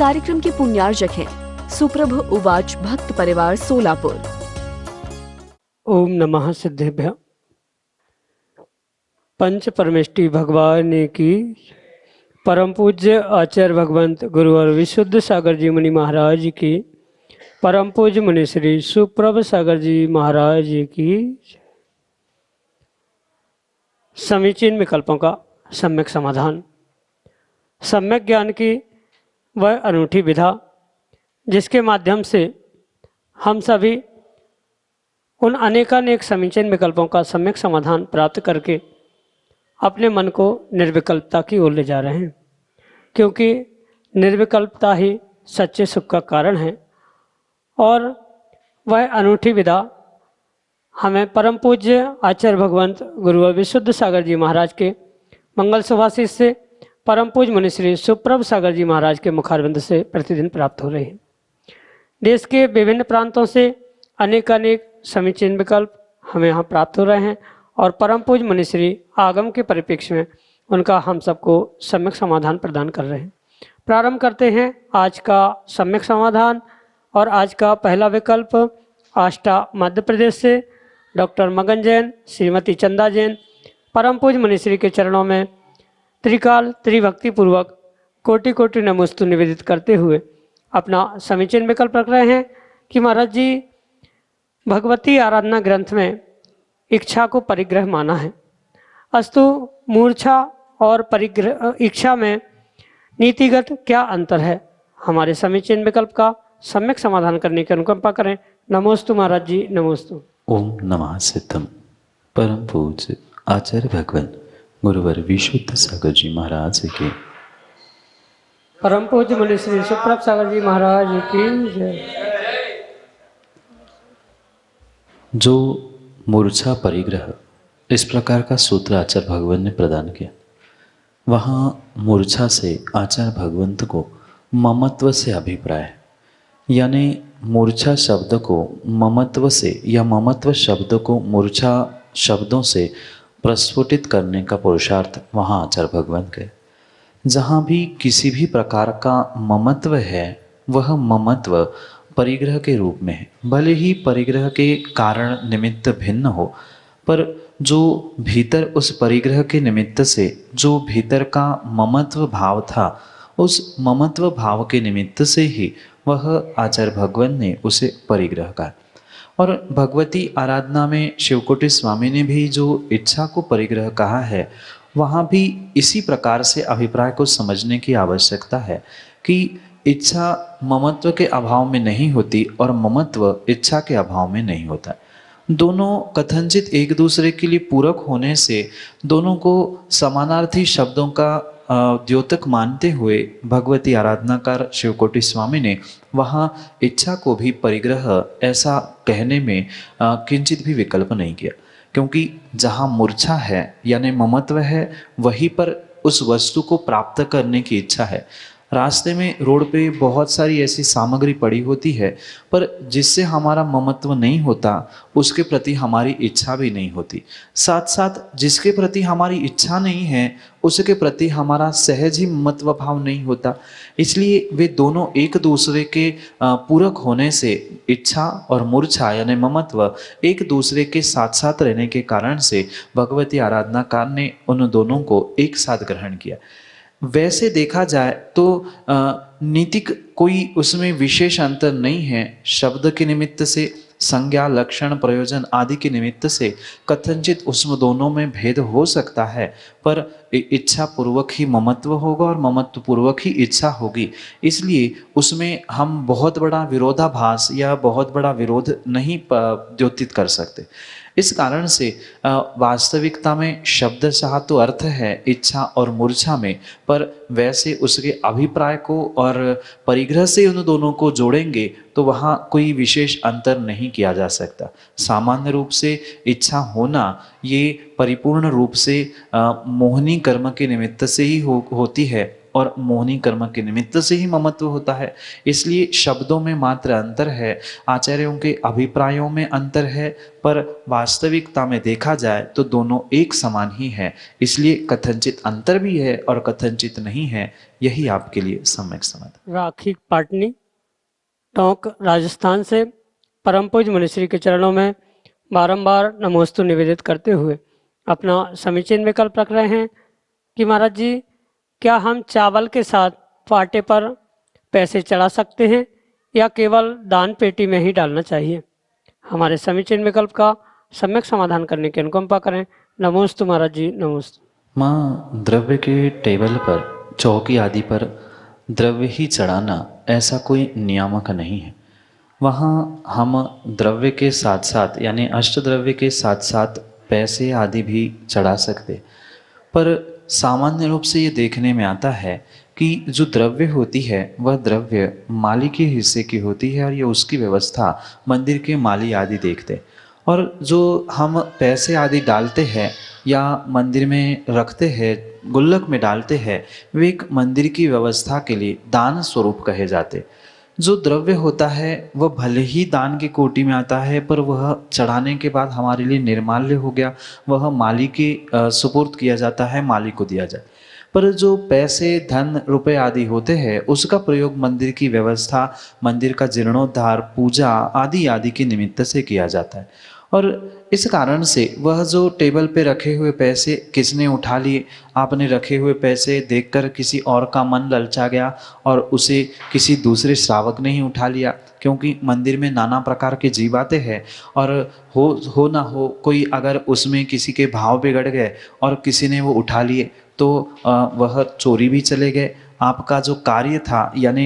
कार्यक्रम के पुण्यार्जक हैं सुप्रभ उवाच भक्त परिवार सोलापुर। ओम नमः सिद्धेभ्य। पंच परमेष्टि भगवान की परम पूज्य आचार्य भगवंत गुरुवर विशुद्ध सागर जी मुनि महाराज की परम पूज्य मुनि श्री सुप्रभ सागर जी महाराज की समीचीन विकल्पों का सम्यक समाधान। सम्यक ज्ञान की वह अनूठी विधा जिसके माध्यम से हम सभी उन अनेकानेक समीचीन विकल्पों का सम्यक समाधान प्राप्त करके अपने मन को निर्विकल्पता की ओर ले जा रहे हैं, क्योंकि निर्विकल्पता ही सच्चे सुख का कारण है। और वह अनूठी विधा हमें परम पूज्य आचार्य भगवंत गुरुवर विशुद्ध सागर जी महाराज के मंगल सुभाषित से परम पूज्य मुनि श्री सुप्रभ सागर जी महाराज के मुखारविंद से प्रतिदिन प्राप्त हो रही है। देश के विभिन्न प्रांतों से अनेकानेक समीचीन विकल्प हमें यहाँ प्राप्त हो रहे हैं और परम पूज्य मुनि श्री आगम के परिप्रेक्ष्य में उनका हम सबको सम्यक समाधान प्रदान कर रहे हैं। प्रारंभ करते हैं आज का सम्यक समाधान। और आज का पहला विकल्प आष्टा मध्य प्रदेश से डॉक्टर मगन जैन, श्रीमती चंदा जैन परम पूज्य मुनि श्री के चरणों में त्रिकाल त्रिभक्ति पूर्वक कोटि कोटि नमोस्तु निवेदित करते हुए अपना समीचीन विकल्प रख रहे हैं कि महाराज जी भगवती आराधना ग्रंथ में इच्छा को परिग्रह माना है, अस्तु मूर्छा और परिग्रह इच्छा में नीतिगत क्या अंतर है। हमारे समीचीन विकल्प का सम्यक समाधान करने की अनुकंपा करें। नमोस्तु महाराज जी, नमोस्तु। ओम नमः सिद्धम। परम पूज्य आचार्य भगवान गुरुवर विशुद्ध सागर जी महाराज के परम पूज्य मुनि श्री सुप्रभ सागर जी महाराज की जय। जो मूर्छा परिग्रह इस प्रकार का सूत्र आचार्य भगवान ने प्रदान किया, वहाँ मूर्छा से आचार्य भगवंत को ममत्व से अभिप्राय है, यानी मूर्छा शब्द को ममत्व से या ममत्व शब्द को मूर्छा शब्दों से प्रस्फुटित करने का पुरुषार्थ वहाँ आचार्य भगवान के। जहाँ भी किसी भी प्रकार का ममत्व है वह ममत्व परिग्रह के रूप में है, भले ही परिग्रह के कारण निमित्त भिन्न हो, पर जो भीतर उस परिग्रह के निमित्त से जो भीतर का ममत्व भाव था, उस ममत्व भाव के निमित्त से ही वह आचार्य भगवान ने उसे परिग्रह कहा। और भगवती आराधना में शिवकोटि स्वामी ने भी जो इच्छा को परिग्रह कहा है, वहाँ भी इसी प्रकार से अभिप्राय को समझने की आवश्यकता है कि इच्छा ममत्व के अभाव में नहीं होती और ममत्व इच्छा के अभाव में नहीं होता। दोनों कथनचित एक दूसरे के लिए पूरक होने से दोनों को समानार्थी शब्दों का द्योतक मानते हुए भगवती आराधनाकार शिवकोटि स्वामी ने वहाँ इच्छा को भी परिग्रह ऐसा कहने में किंचित भी विकल्प नहीं किया, क्योंकि जहाँ मूर्छा है यानी ममत्व है, वहीं पर उस वस्तु को प्राप्त करने की इच्छा है। रास्ते में रोड पे बहुत सारी ऐसी सामग्री पड़ी होती है, पर जिससे हमारा ममत्व नहीं होता उसके प्रति हमारी इच्छा भी नहीं होती। साथ साथ जिसके प्रति हमारी इच्छा नहीं है उसके प्रति हमारा सहज ही ममत्व भाव नहीं होता। इसलिए वे दोनों एक दूसरे के पूरक होने से इच्छा और मूर्छा यानी ममत्व एक दूसरे के साथ साथ रहने के कारण से भगवती आराधनाकार ने उन दोनों को एक साथ ग्रहण किया। वैसे देखा जाए तो नीतिक कोई उसमें विशेष अंतर नहीं है। शब्द के निमित्त से, संज्ञा, लक्षण, प्रयोजन आदि के निमित्त से कथनचित उसमें दोनों में भेद हो सकता है, पर इच्छा पूर्वक ही ममत्व होगा और ममत्व पूर्वक ही इच्छा होगी। इसलिए उसमें हम बहुत बड़ा विरोधाभास या बहुत बड़ा विरोध नहीं द्योतित कर सकते। इस कारण से वास्तविकता में शब्दशः तो अर्थ है इच्छा और मूर्छा में, पर वैसे उसके अभिप्राय को और परिग्रह से उन दोनों को जोड़ेंगे तो वहाँ कोई विशेष अंतर नहीं किया जा सकता। सामान्य रूप से इच्छा होना ये परिपूर्ण रूप से मोहनी कर्म के निमित्त से ही होती है, और मोहनी कर्म के निमित्त से ही ममत्व होता है। इसलिए शब्दों में मात्र अंतर है, आचार्यों के अभिप्रायों में अंतर है, पर वास्तविकता में देखा जाए तो दोनों एक समान ही है। इसलिए कथनचित अंतर भी है और कथनचित नहीं है। यही आपके लिए सम्यक समाधान। राखी पाटनी टोंक राजस्थान से परम पूज्य मुनिश्री के चरणों में बारंबार नमोस्तु निवेदित करते हुए अपना समीचीन विकल्प रख रहे हैं कि महाराज जी, क्या हम चावल के साथ पाटे पर पैसे चढ़ा सकते हैं या केवल दान पेटी में ही डालना चाहिए? हमारे समीचीन विकल्प का सम्यक समाधान करने की अनुकंपा करें। नमोस्तु महाराज जी, नमोस्तु। माँ, द्रव्य के टेबल पर, चौकी आदि पर द्रव्य ही चढ़ाना ऐसा कोई नियामक नहीं है। वहाँ हम द्रव्य के साथ साथ यानी अष्ट द्रव्य के साथ साथ पैसे आदि भी चढ़ा सकते, पर सामान्य रूप से ये देखने में आता है कि जो द्रव्य होती है वह द्रव्य माली के हिस्से की होती है और ये उसकी व्यवस्था मंदिर के माली आदि देखते, और जो हम पैसे आदि डालते हैं या मंदिर में रखते हैं, गुल्लक में डालते हैं, वे एक मंदिर की व्यवस्था के लिए दान स्वरूप कहे जाते। जो द्रव्य होता है वह भले ही दान की कोटि में आता है, पर वह चढ़ाने के बाद हमारे लिए निर्माल्य हो गया, वह माली के सुपुर्द किया जाता है, माली को दिया जाए। पर जो पैसे, धन, रुपए आदि होते हैं उसका प्रयोग मंदिर की व्यवस्था, मंदिर का जीर्णोद्धार, पूजा आदि आदि के निमित्त से किया जाता है। और इस कारण से वह जो टेबल पे रखे हुए पैसे किसने उठा लिए, आपने रखे हुए पैसे देखकर किसी और का मन ललचा गया और उसे किसी दूसरे श्रावक ने ही उठा लिया, क्योंकि मंदिर में नाना प्रकार के जीव आते हैं, और हो ना हो कोई अगर उसमें किसी के भाव बिगड़ गए और किसी ने वो उठा लिए तो वह चोरी भी चले गए। आपका जो कार्य था यानी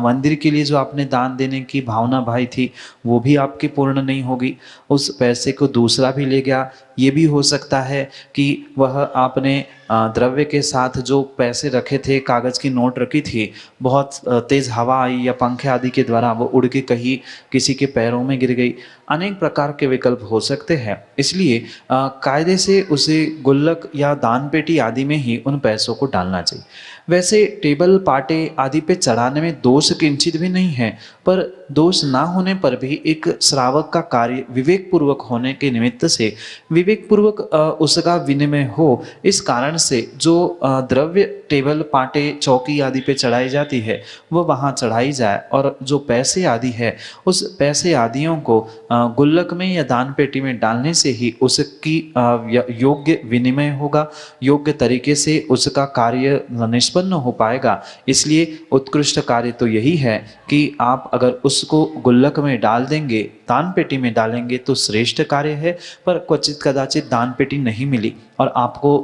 मंदिर के लिए जो आपने दान देने की भावना भाई थी वो भी आपकी पूर्ण नहीं होगी, उस पैसे को दूसरा भी ले गया। ये भी हो सकता है कि वह आपने द्रव्य के साथ जो पैसे रखे थे, कागज़ की नोट रखी थी, बहुत तेज़ हवा आई या पंखे आदि के द्वारा वो उड़ के कहीं किसी के पैरों में गिर गई। अनेक प्रकार के विकल्प हो सकते हैं। इसलिए कायदे से उसे गुल्लक या दान पेटी आदि में ही उन पैसों को डालना चाहिए। वैसे टेबल, पाटे आदि पे चढ़ाने में दोष किंचित भी नहीं है, पर दोष ना होने पर भी एक श्रावक का कार्य विवेक पूर्वक होने के निमित्त से विवेक पूर्वक उसका विनिमय हो, इस कारण से जो द्रव्य टेबल, पाटे, चौकी आदि पे चढ़ाई जाती है वह वहाँ चढ़ाई जाए, और जो पैसे आदि है उस पैसे आदियों को गुल्लक में या दान पेटी में डालने से ही उसकी योग्य विनिमय होगा, योग्य तरीके से उसका कार्य निष्पन्न हो पाएगा। इसलिए उत्कृष्ट कार्य तो यही है कि आप अगर उसको गुल्लक में डाल देंगे, दान पेटी में डालेंगे तो श्रेष्ठ कार्य है। पर क्वचित कदाचित दान पेटी नहीं मिली और आपको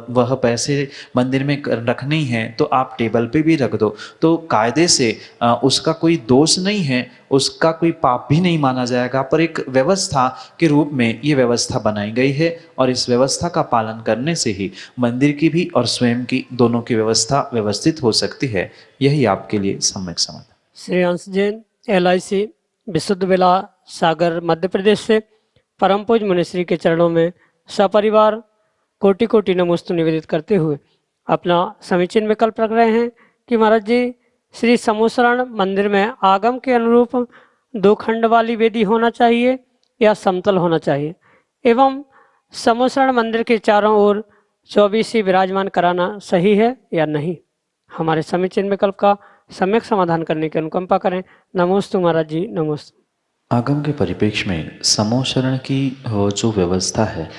वह पैसे मंदिर में रखने ही हैं, तो आप टेबल पे भी रख दो, तो कायदे से उसका कोई दोष नहीं है, उसका कोई पाप भी नहीं माना जाएगा। पर एक व्यवस्था के रूप में ये व्यवस्था बनाई गई है, और इस व्यवस्था का पालन करने से ही मंदिर की भी और स्वयं की दोनों की व्यवस्था व्यवस्थित हो सकती है। यही आपके लिए सम्यक समाधान। श्रेयांश जैन, LIC विशुद्ध विला सागर मध्य प्रदेश से परम पूज्य मुनिश्री के चरणों में सपरिवार कोटि कोटि नमोस्तु निवेदित करते हुए अपना समीचीन विकल्प रख रहे हैं कि महाराज जी, श्री समूसरण मंदिर में आगम के अनुरूप 2 खंड वाली वेदी होना चाहिए या समतल होना चाहिए, एवं समूसरण मंदिर के चारों ओर 24 विराजमान कराना सही है या नहीं? हमारे समीचीन विकल्प का सम्यक समाधान करने की अनुकंपा करें। नमोस्तु महाराज जी, नमोस्तु। आगम के परिप्रेक्ष्य में समूसरण की जो व्यवस्था है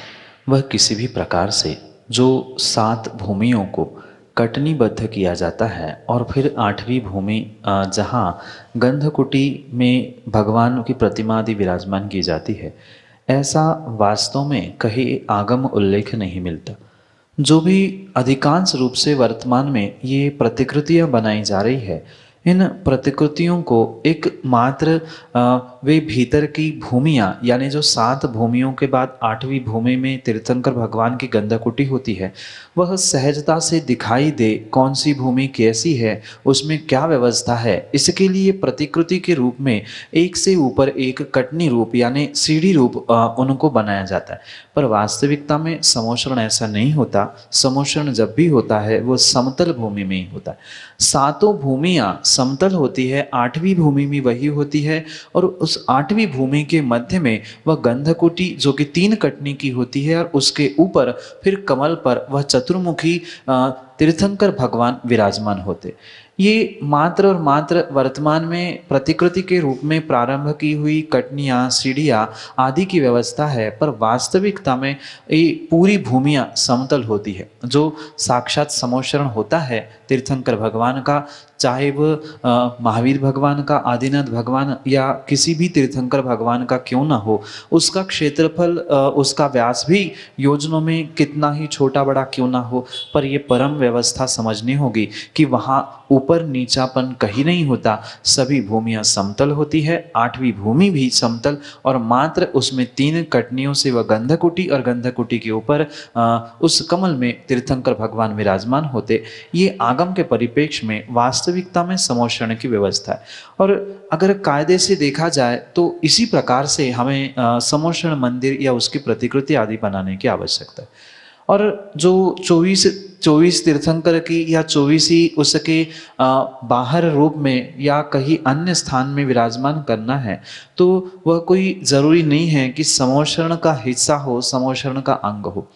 वह किसी भी प्रकार से जो 7 भूमियों को कटनीबद्ध किया जाता है और फिर 8वीं भूमि जहाँ गंधकुटी में भगवान की प्रतिमा आदि विराजमान की जाती है, ऐसा वास्तव में कहीं आगम उल्लेख नहीं मिलता। जो भी अधिकांश रूप से वर्तमान में ये प्रतिकृतियाँ बनाई जा रही है, इन प्रतिकृतियों को एक मात्र वे भीतर की भूमियाँ, यानी जो 7 भूमियों के बाद 8वीं भूमि में तीर्थंकर भगवान की गंधकुटी होती है, वह सहजता से दिखाई दे कौन सी भूमि कैसी है, उसमें क्या व्यवस्था है। इसके लिए प्रतिकृति के रूप में एक से ऊपर एक कटनी रूप यानी सीढ़ी रूप उनको बनाया जाता है। पर वास्तविकता में समोषण ऐसा नहीं होता। समोषण जब भी होता है वो समतल भूमि में ही होता है। 7 भूमियाँ समतल होती है, 8वीं भूमि में वही होती है, और उस 8वीं भूमि के मध्य में वह गंधकुटी जो कि 3 कटनी की होती है, और उसके ऊपर फिर कमल पर वह चतुर्मुखी तीर्थंकर भगवान विराजमान होते। ये मात्र और मात्र वर्तमान में प्रतिकृति के रूप में प्रारंभ की हुई कटनियाँ, सीढ़ियाँ आदि की व्यवस्था है, पर वास्तविकता में ये पूरी भूमियाँ समतल होती है। जो साक्षात समोषण होता है तीर्थंकर भगवान का, चाहे वह महावीर भगवान का, आदिनाथ भगवान या किसी भी तीर्थंकर भगवान का क्यों ना हो, उसका क्षेत्रफल, उसका व्यास भी योजनों में कितना ही छोटा बड़ा क्यों ना हो, पर ये परम व्यवस्था समझनी होगी कि वहाँ ऊपर नीचापन कहीं नहीं होता। सभी भूमियाँ समतल होती है, 8वीं भूमि भी समतल, और मात्र उसमें 3 कटनियों से वह गंधकुटी, और गंधकुटी के ऊपर उस कमल में तीर्थंकर भगवान विराजमान होते। ये आगम के परिप्रेक्ष्य में वास्तविकता में समोषण की व्यवस्था है। और अगर कायदे से देखा जाए तो इसी प्रकार से हमें समोषण मंदिर या उसकी प्रतिकृति आदि बनाने की आवश्यकता है। और जो 24 तीर्थंकर की या 24 ही उसके बाहर रूप में या कहीं अन्य स्थान में विराजमान करना है, तो वह कोई ज़रूरी नहीं है कि समोषण का हिस्सा हो, समोषण का अंग हो।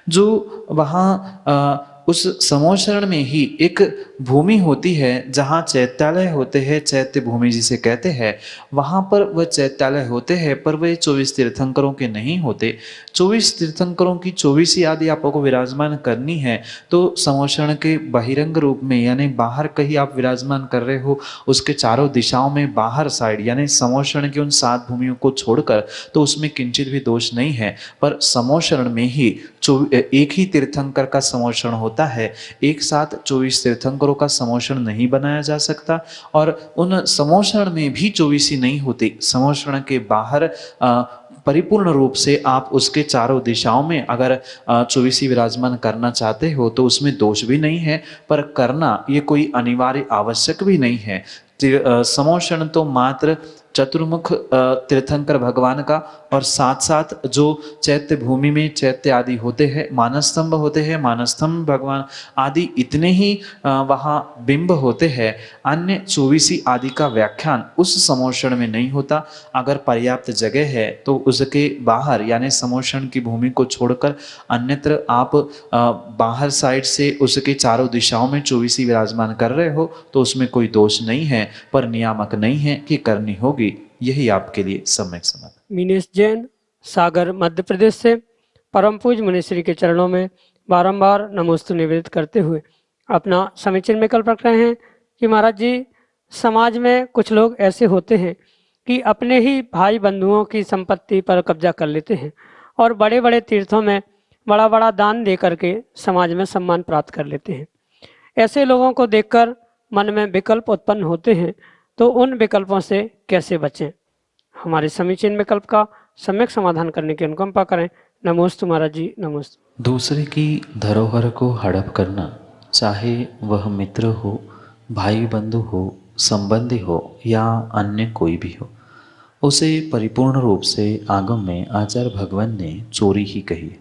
जो वहाँ उस समोषण में ही एक भूमि होती है जहाँ चैत्यालय होते हैं, चैत्य भूमि जिसे कहते हैं, वहाँ पर वह चैत्यालय होते हैं, पर वे 24 तीर्थंकरों के नहीं होते। 24 तीर्थंकरों की 24 आदि आपको विराजमान करनी है तो समोषण के बहिरंग रूप में, यानी बाहर कहीं आप विराजमान कर रहे हो, उसके चारों दिशाओं में बाहर साइड, यानी समोषण की उन 7 भूमियों को छोड़कर, तो उसमें किंचित भी दोष नहीं है। पर समोषण में ही एक ही तीर्थंकर का समोषण होता है, एक साथ 24 तीर्थंकरों का समोषण नहीं बनाया जा सकता। और उन समोषण में भी 24 ही नहीं होते। समोषण के बाहर परिपूर्ण रूप से आप उसके चारों दिशाओं में अगर 24 विराजमान करना चाहते हो तो उसमें दोष भी नहीं है, पर करना ये कोई अनिवार्य आवश्यक भी नहीं है। समोषण तो मात्र चतुर्मुख तीर्थंकर भगवान का, और साथ साथ जो चैत्य भूमि में चैत्य आदि होते हैं, मानस्तंभ होते हैं, मानस्तंभ भगवान आदि इतने ही वहाँ बिंब होते हैं। अन्य 24 आदि का व्याख्यान उस समोषण में नहीं होता। अगर पर्याप्त जगह है तो उसके बाहर, यानी समोषण की भूमि को छोड़कर अन्यत्र आप बाहर साइड से उसके चारों दिशाओं में 24 विराजमान कर रहे हो तो उसमें कोई दोष नहीं है, पर नियामक नहीं है कि करनी होगी। यही आपके लिए सम्यक समाधान। मीनेश जैन, सागर, मध्य प्रदेश से परम पूज्य मुनिश्री के चरणों में बारंबार नमोस्तु निवेदित करते हुए अपना समीचीन विकल्प रख रहे हैं कि महाराज जी, समाज में कुछ लोग ऐसे होते हैं कि अपने ही भाई बंधुओं की संपत्ति पर कब्जा कर लेते हैं और बड़े बड़े तीर्थों में बड़ा बड़ा दान दे करके समाज में सम्मान प्राप्त कर लेते हैं। ऐसे लोगों को देखकर मन में विकल्प उत्पन्न होते हैं, तो उन विकल्पों से कैसे बचें? हमारे समीचीन विकल्प का सम्यक समाधान करने की अनुकंपा करें। नमोस्तु महाराज जी, नमोस्तु। दूसरे की धरोहर को हड़प करना, चाहे वह मित्र हो, भाई बंधु हो, संबंधी हो या अन्य कोई भी हो, उसे परिपूर्ण रूप से आगम में आचार्य भगवान ने चोरी ही कही है।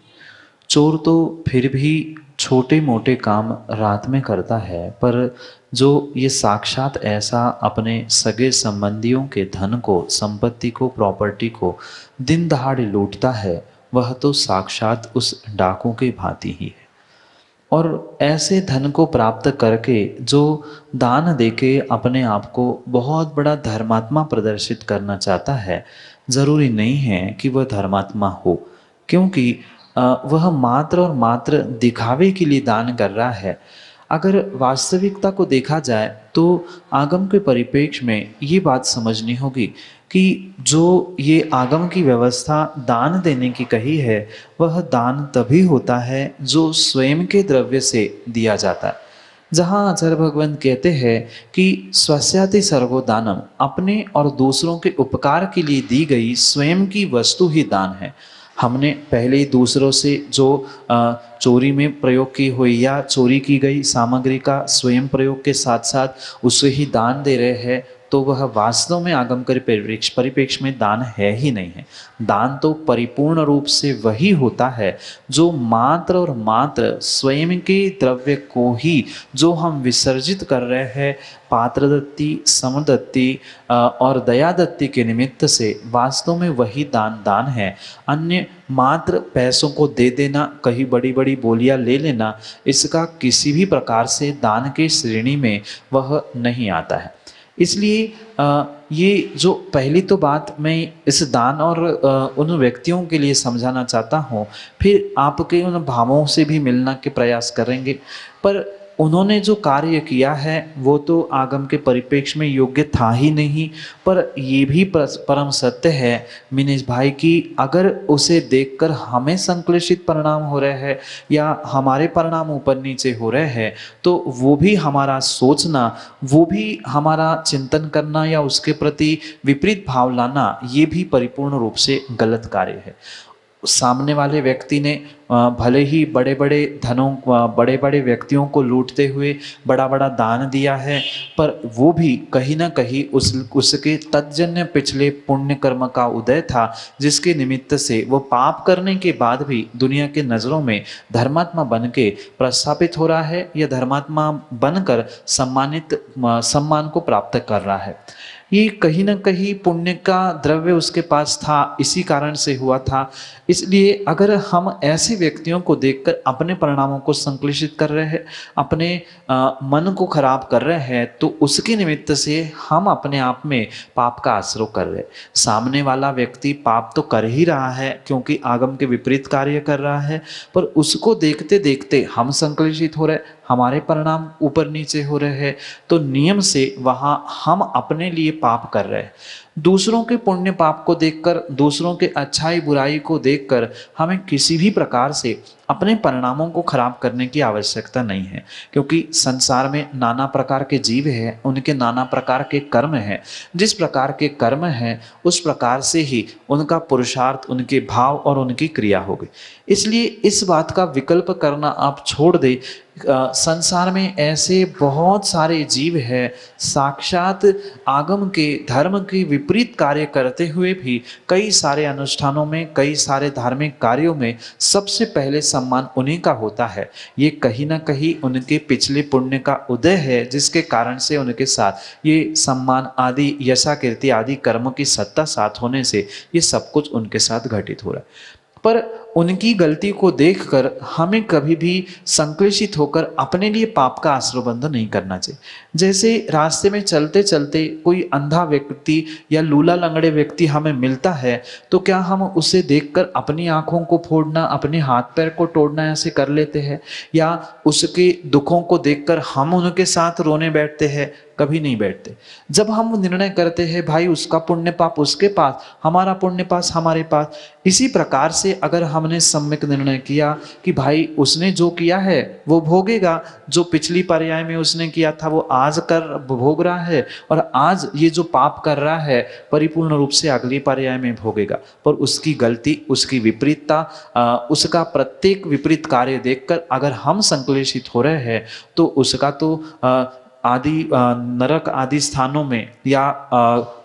चोर तो फिर भी छोटे मोटे काम रात में करता है, पर जो ये साक्षात ऐसा अपने सगे संबंधियों के धन को, संपत्ति को, प्रॉपर्टी को दिन दहाड़े लूटता है, वह तो साक्षात उस डाकू के भांति ही है। और ऐसे धन को प्राप्त करके जो दान देके अपने आप को बहुत बड़ा धर्मात्मा प्रदर्शित करना चाहता है, जरूरी नहीं है कि वह धर्मात्मा हो, क्योंकि वह मात्र और मात्र दिखावे के लिए दान कर रहा है। अगर वास्तविकता को देखा जाए तो आगम के परिप्रेक्ष्य में ये बात समझनी होगी कि जो ये आगम की व्यवस्था दान देने की कही है, वह दान तभी होता है जो स्वयं के द्रव्य से दिया जाता है। जहाँ आचार्य भगवान कहते हैं कि स्वस्याति सर्वो दानम, अपने और दूसरों के उपकार के लिए दी गई स्वयं की वस्तु ही दान है। हमने पहले ही दूसरों से जो चोरी में प्रयोग की हुई या चोरी की गई सामग्री का स्वयं प्रयोग के साथ साथ उसे ही दान दे रहे हैं, तो वह वास्तव में आगमकारी परिप्रेक्ष्य में दान है ही नहीं है। दान तो परिपूर्ण रूप से वही होता है जो मात्र और मात्र स्वयं के द्रव्य को ही जो हम विसर्जित कर रहे हैं पात्रदत्ति, समदत्ति और दयादत्ति के निमित्त से, वास्तव में वही दान है। अन्य मात्र पैसों को दे देना, कहीं बड़ी बड़ी बोलियां ले लेना, इसका किसी भी प्रकार से दान के श्रेणी में वह नहीं आता है। इसलिए ये जो पहली तो बात मैं इस दान और उन व्यक्तियों के लिए समझाना चाहता हूँ, फिर आपके उन भावों से भी मिलना के प्रयास करेंगे। पर उन्होंने जो कार्य किया है वो तो आगम के परिप्रेक्ष्य में योग्य था ही नहीं। पर ये भी परम सत्य है मिनेश भाई कि अगर उसे देखकर हमें संक्लेशित परिणाम हो रहे हैं या हमारे परिणाम ऊपर नीचे हो रहे हैं, तो वो भी हमारा सोचना, वो भी हमारा चिंतन करना या उसके प्रति विपरीत भाव लाना, ये भी परिपूर्ण रूप से गलत कार्य है। सामने वाले व्यक्ति ने भले ही बड़े बड़े धनों, बड़े बड़े व्यक्तियों को लूटते हुए बड़ा बड़ा दान दिया है, पर वो भी कहीं ना कहीं उसके तज्जन्य पिछले पुण्य कर्म का उदय था, जिसके निमित्त से वो पाप करने के बाद भी दुनिया के नज़रों में धर्मात्मा बन के प्रस्थापित हो रहा है या धर्मात्मा बनकर सम्मान को प्राप्त कर रहा है। ये कहीं ना कहीं पुण्य का द्रव्य उसके पास था, इसी कारण से हुआ था। इसलिए अगर हम ऐसे व्यक्तियों को देखकर अपने परिणामों को संक्लेशित कर रहे हैं, अपने मन को खराब कर रहे हैं, तो उसके निमित्त से हम अपने आप में पाप का आश्रय कर रहे हैं। सामने वाला व्यक्ति पाप तो कर ही रहा है क्योंकि आगम के विपरीत कार्य कर रहा है, पर उसको देखते देखते हम संक्लेशित हो रहे, हमारे परिणाम ऊपर नीचे हो रहे हैं, तो नियम से वहाँ हम अपने लिए पाप कर रहे हैं। दूसरों के पुण्य पाप को देखकर, दूसरों के अच्छाई बुराई को देखकर हमें किसी भी प्रकार से अपने परिणामों को खराब करने की आवश्यकता नहीं है, क्योंकि संसार में नाना प्रकार के जीव हैं, उनके नाना प्रकार के कर्म हैं। जिस प्रकार के कर्म हैं उस प्रकार से ही उनका पुरुषार्थ, उनके भाव और उनकी क्रिया होगी। इसलिए इस बात का विकल्प करना आप छोड़ दें। संसार में ऐसे बहुत सारे जीव हैं, साक्षात आगम के धर्म के विपरीत कार्य करते हुए भी कई सारे अनुष्ठानों में, कई सारे धार्मिक कार्यों में सबसे पहले सम्मान उन्हीं का होता है। ये कहीं ना कहीं उनके पिछले पुण्य का उदय है, जिसके कारण से उनके साथ ये सम्मान आदि, यशा कीर्ति आदि कर्म की सत्ता साथ होने से ये सब कुछ उनके साथ घटित हो रहा है। पर उनकी गलती को देखकर हमें कभी भी संक्लेशित होकर अपने लिए पाप का आश्रयबंध नहीं करना चाहिए। जैसे रास्ते में चलते चलते कोई अंधा व्यक्ति या लूला लंगड़े व्यक्ति हमें मिलता है, तो क्या हम उसे देखकर अपनी आंखों को फोड़ना, अपने हाथ पैर को तोड़ना ऐसे कर लेते हैं, या उसके दुखों को देखकर हम उनके साथ रोने बैठते हैं? कभी नहीं बैठते। जब हम निर्णय करते हैं भाई उसका पुण्य पाप उसके पास, हमारा पुण्य पाप हमारे पास, इसी प्रकार से अगर हमने सम्यक निर्णय किया कि भाई उसने जो किया है वो भोगेगा, जो पिछली पर्याय में उसने किया था वो आज कर भोग रहा है, और आज ये जो पाप कर रहा है परिपूर्ण रूप से अगली पर्याय में भोगेगा। पर उसकी गलती, उसकी विपरीतता, उसका प्रत्येक विपरीत कार्य देखकर अगर हम संक्लेशित हो रहे हैं, तो उसका तो आदि नरक आदि स्थानों में या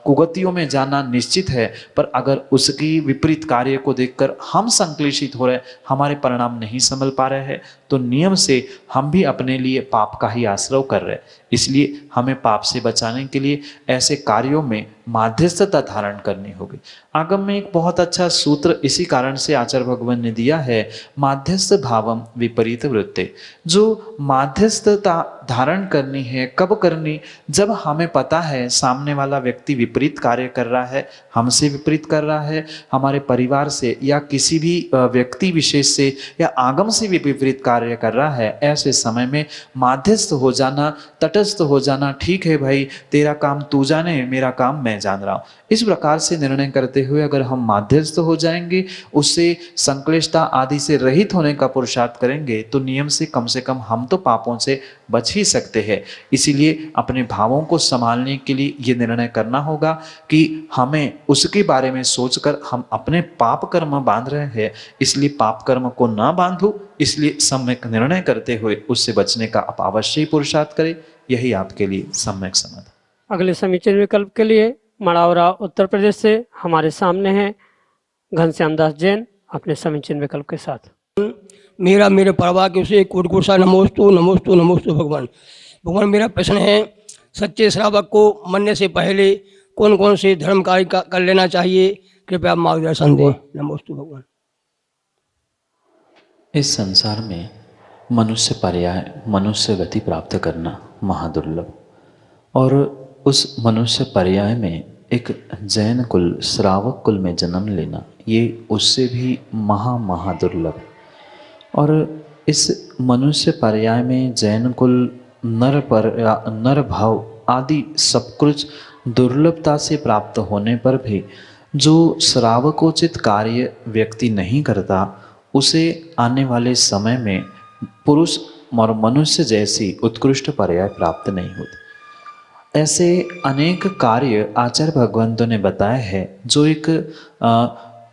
कुगतियों में जाना निश्चित है। पर अगर उसकी विपरीत कार्य को देखकर हम संक्लेशित हो रहे, हमारे परिणाम नहीं संभल पा रहे हैं, तो नियम से हम भी अपने लिए पाप का ही आश्रय कर रहे हैं। इसलिए हमें पाप से बचाने के लिए ऐसे कार्यों में माध्यस्थता धारण करनी होगी। आगम में एक बहुत अच्छा सूत्र इसी कारण से आचार्य भगवान ने दिया है, माध्यस्थ भावम विपरीत वृत्ते। जो माध्यस्थता धारण करनी है, कब करनी? जब हमें पता है सामने वाला व्यक्ति विपरीत कार्य कर रहा है, हमसे विपरीत कर रहा है, हमारे परिवार से या किसी भी व्यक्ति विशेष से या आगम से भी विपरीत कार्य कर रहा है, ऐसे समय में माध्यस्थ हो जाना, तटस्थ हो जाना, ठीक है भाई तेरा काम तू जाने, मेरा काम मैं जान रहा हूँ, इस प्रकार से निर्णय करते हुए अगर हम माध्यस्थ हो जाएंगे, उससे संक्लिष्टता आदि से रहित होने का पुरुषार्थ करेंगे, तो नियम से कम हम तो पापों से बच ही सकते हैं। इसीलिए अपने भावों को संभालने के लिए ये निर्णय करना होगा कि हमें उसके बारे में सोचकर हम अपने पाप कर्म बांध रहे हैं, इसलिए पाप कर्म को ना बांधो, इसलिए सम्यक निर्णय करते हुए उससे बचने का आप अवश्य ही पुरुषार्थ करें। यही आपके लिए सम्यक समाधान। अगले समीचीन विकल्प के लिए मड़ावरा उत्तर प्रदेश से हमारे सामने हैं घनश्याम दास जैन अपने समीचीन विकल्प के साथ। मेरा मेरे परिवार के उसे कोटि कोटि सा नमोस्तु नमोस्तु नमोस्तु भगवान। भगवान, मेरा प्रश्न है, सच्चे श्रावक को मरने से पहले कौन कौन से धर्म कार्य कर लेना चाहिए? कृपया मार्गदर्शन दें। नमोस्तु भगवान। इस संसार में मनुष्य पर्याय, मनुष्य गति प्राप्त करना महादुर्लभ, और उस मनुष्य पर्याय में एक जैन कुल, श्रावक कुल में जन्म लेना, ये उससे भी महादुर्लभ। और इस मनुष्य पर्याय में जैन कुल, नर भाव आदि सब कुछ दुर्लभता से प्राप्त होने पर भी जो श्रावकोचित कार्य व्यक्ति नहीं करता, उसे आने वाले समय में पुरुष और मनुष्य जैसी उत्कृष्ट पर्याय प्राप्त नहीं होती। ऐसे अनेक कार्य आचार्य भगवंतों ने बताए हैं जो एक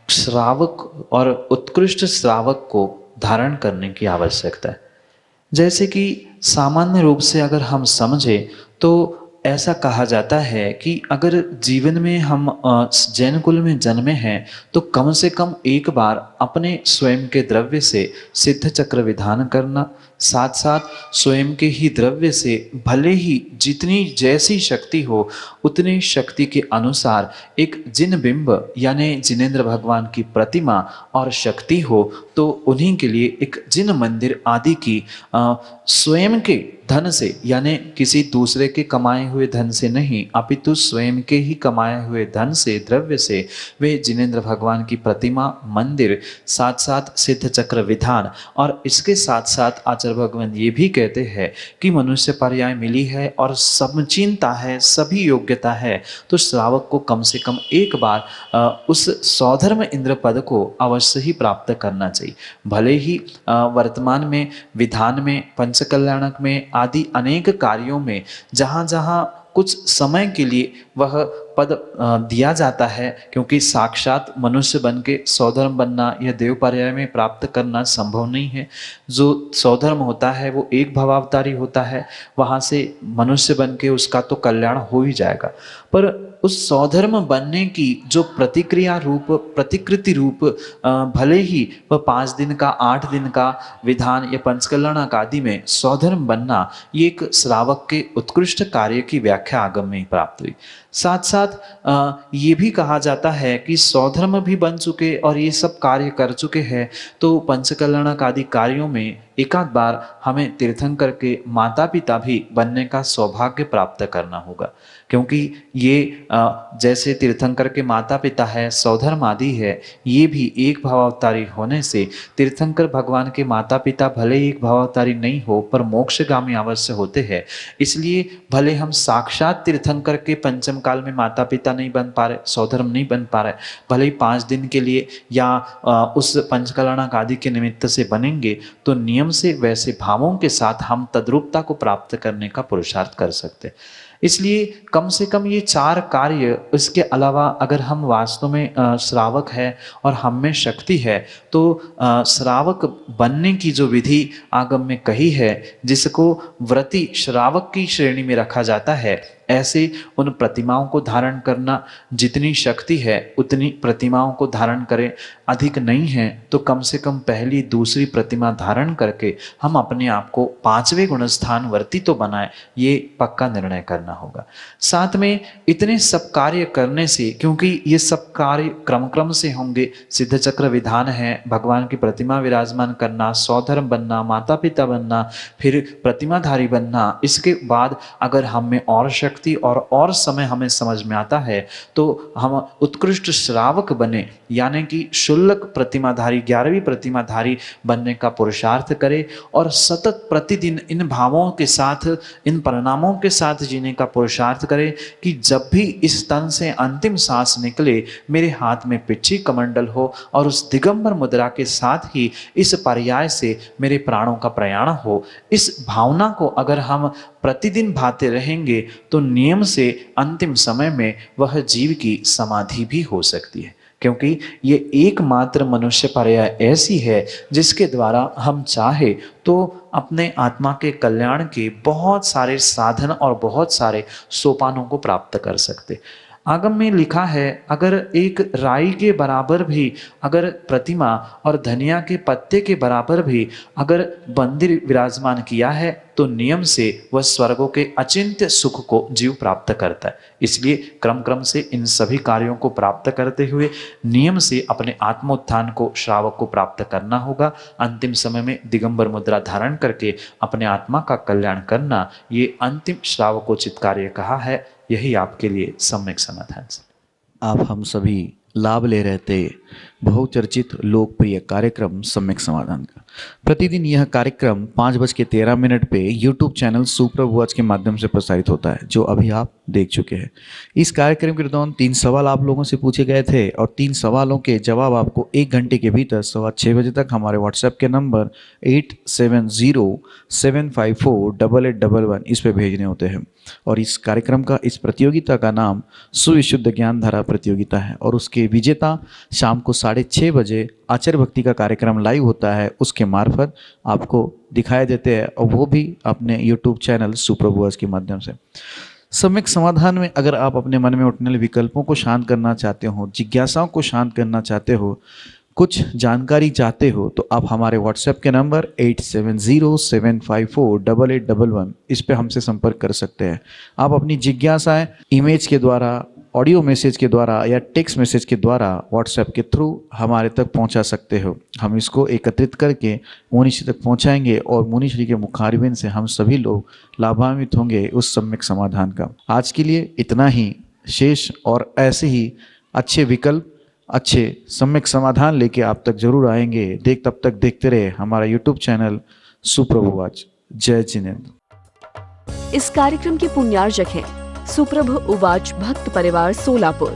श्रावक और उत्कृष्ट श्रावक को धारण करने की आवश्यकता है। जैसे कि सामान्य रूप से अगर हम समझें तो ऐसा कहा जाता है कि अगर जीवन में हम जैन कुल में जन्मे हैं तो कम से कम एक बार अपने स्वयं के द्रव्य से सिद्ध चक्र विधान करना, साथ साथ स्वयं के ही द्रव्य से भले ही जितनी जैसी शक्ति हो उतनी शक्ति के अनुसार एक जिन बिंब यानी जिनेंद्र भगवान की प्रतिमा और शक्ति हो तो उन्हीं के लिए एक जिन मंदिर आदि की स्वयं के धन से, यानी किसी दूसरे के कमाए हुए धन से नहीं अपितु स्वयं के ही कमाए हुए धन से, द्रव्य से वे जिनेंद्र भगवान की प्रतिमा, मंदिर, साथ साथ सिद्ध चक्र विधान, और इसके साथ साथ आचार्य भगवान ये भी कहते हैं कि मनुष्य पर्याय मिली है और समचिंता है, सभी योग्यता है, तो श्रावक को कम से कम एक बार उस सौधर्म इंद्र पद को अवश्य ही प्राप्त करना चाहिए। भले ही वर्तमान में विधान में, पंचकल्याणक में आदि अनेक कार्यों में जहाँ जहाँ कुछ समय के लिए वह पद दिया जाता है, क्योंकि साक्षात मनुष्य बन के सौधर्म बनना या देव पर्याय में प्राप्त करना संभव नहीं है। जो सौधर्म होता है वो एक भवावतारी होता है, वहाँ से मनुष्य बन के उसका तो कल्याण हो ही जाएगा, पर उस सौधर्म बनने की जो प्रतिक्रिया रूप, प्रतिकृति रूप, भले ही वह 5 दिन का, 8 दिन का विधान या पंचकल्याणक आदि में सौधर्म बनना, ये एक श्रावक के उत्कृष्ट कार्य की व्याख्या आगम में ही प्राप्त हुई। साथ साथ ये भी कहा जाता है कि सौधर्म भी बन चुके और ये सब कार्य कर चुके हैं तो पंचकल्याणक आदि कार्यों में एकाध बार हमें तीर्थंकर के माता पिता भी बनने का सौभाग्य प्राप्त करना होगा, क्योंकि ये जैसे तीर्थंकर के माता पिता है, सौधर्म आदि है, ये भी एक भावावतारी होने से तीर्थंकर भगवान के माता पिता भले एक भावावतारी नहीं हो पर मोक्षगामी अवश्य होते हैं। इसलिए भले हम साक्षात तीर्थंकर के पंचम काल में माता पिता नहीं बन पा रहे, सौधर्म नहीं बन पा रहे, भले ही 5 दिन के लिए या उस पंचकल्याणक आदि के निमित्त से बनेंगे तो नियम से वैसे भावों के साथ हम तद्रूपता को प्राप्त करने का पुरुषार्थ कर सकते। इसलिए कम से कम ये 4 कार्य, इसके अलावा अगर हम वास्तव में श्रावक है और हम में शक्ति है तो श्रावक बनने की जो विधि आगम में कही है, जिसको व्रती श्रावक की श्रेणी में रखा जाता है, ऐसे उन प्रतिमाओं को धारण करना, जितनी शक्ति है उतनी प्रतिमाओं को धारण करें, अधिक नहीं है तो कम से कम पहली दूसरी प्रतिमा धारण करके हम अपने आप को 5वें गुणस्थान वर्ती तो बनाए, ये पक्का निर्णय करना होगा। साथ में इतने सब कार्य करने से, क्योंकि ये सब कार्य क्रम क्रम से होंगे, सिद्ध चक्र विधान है, भगवान की प्रतिमा विराजमान करना, सौधर्म बनना, माता पिता बनना, फिर प्रतिमाधारी बनना, इसके बाद अगर हम में और शक्ति शक्ति और समय हमें समझ में आता है तो हम उत्कृष्ट श्रावक बने, यानी कि शुल्क प्रतिमाधारी 11वीं प्रतिमाधारी बनने का पुरुषार्थ करें और सतत प्रतिदिन इन भावों के साथ, इन परिणामों के साथ जीने का पुरुषार्थ करें कि जब भी इस तन से अंतिम सांस निकले मेरे हाथ में पिच्छी कमंडल हो और उस दिगंबर मुद्रा के साथ ही इस पर्याय से मेरे प्राणों का प्रयाण हो। इस भावना को अगर हम प्रतिदिन भाते रहेंगे तो नियम से अंतिम समय में वह जीव की समाधि भी हो सकती है, क्योंकि ये एकमात्र मनुष्य पर्याय ऐसी है जिसके द्वारा हम चाहे तो अपने आत्मा के कल्याण के बहुत सारे साधन और बहुत सारे सोपानों को प्राप्त कर सकते। आगम में लिखा है, अगर एक राई के बराबर भी अगर प्रतिमा और धनिया के पत्ते के बराबर भी अगर मंदिर विराजमान किया है तो नियम से वह स्वर्गों के अचिंत्य सुख को जीव प्राप्त करता है। इसलिए क्रम क्रम से इन सभी कार्यों को प्राप्त करते हुए नियम से अपने आत्मोत्थान को श्रावक को प्राप्त करना होगा। अंतिम समय में दिगंबर मुद्रा धारण करके अपने आत्मा का कल्याण करना, ये अंतिम श्रावकोचित कार्य कहा है। यही आपके लिए सम्यक समाधान। आप हम सभी लाभ ले रहे थे बहुचर्चित लोकप्रिय कार्यक्रम सम्यक समाधान का। प्रतिदिन यह कार्यक्रम 5:13 पे यूट्यूब चैनल सुप्रभ वॉच के माध्यम से प्रसारित होता है, जो अभी आप देख चुके हैं। इस कार्यक्रम के दौरान 3 सवाल आप लोगों से पूछे गए थे और 3 सवालों के जवाब आपको 1 घंटे के भीतर 6:15 बजे तक हमारे व्हाट्सएप के नंबर 8707548811 इस पे भेजने होते हैं। और इस कार्यक्रम का, इस प्रतियोगिता का नाम सुविशुद्ध ज्ञान धारा प्रतियोगिता है और उसके विजेता शाम को 6:30 बजे आचार्य भक्ति का कार्यक्रम लाइव होता है, उसके मार्फत आपको दिखाई देते हैं और वो भी अपने यूट्यूब चैनल सुप्रभ वॉच के माध्यम से। सम्यक समाधान में अगर आप अपने मन में उठने वाले विकल्पों को शांत करना चाहते हो, जिज्ञासाओं को शांत करना चाहते हो, कुछ जानकारी चाहते हो, तो आप हमारे व्हाट्सएप के नंबर 8707548811 इस पे हमसे संपर्क कर सकते हैं। आप अपनी जिज्ञासाएं इमेज के द्वारा, ऑडियो मैसेज के द्वारा या टेक्स्ट मैसेज के द्वारा व्हाट्सएप के थ्रू हमारे तक पहुंचा सकते हो। हम इसको एकत्रित करके मुनिश्री तक पहुंचाएंगे और मुनिश्री के मुखारबिन से हम सभी लोग लाभान्वित होंगे उस सम्यक समाधान का। आज के लिए इतना ही। शेष और ऐसे ही अच्छे विकल्प, अच्छे सम्यक समाधान लेके आप तक जरूर आएंगे। तब तक देखते रहे हमारा यूट्यूब चैनल सुप्रभ वॉच। जय जिनेंद्र। इस कार्यक्रम के पुण्यार्जक हैं सुप्रभ उवाच भक्त परिवार सोलापुर।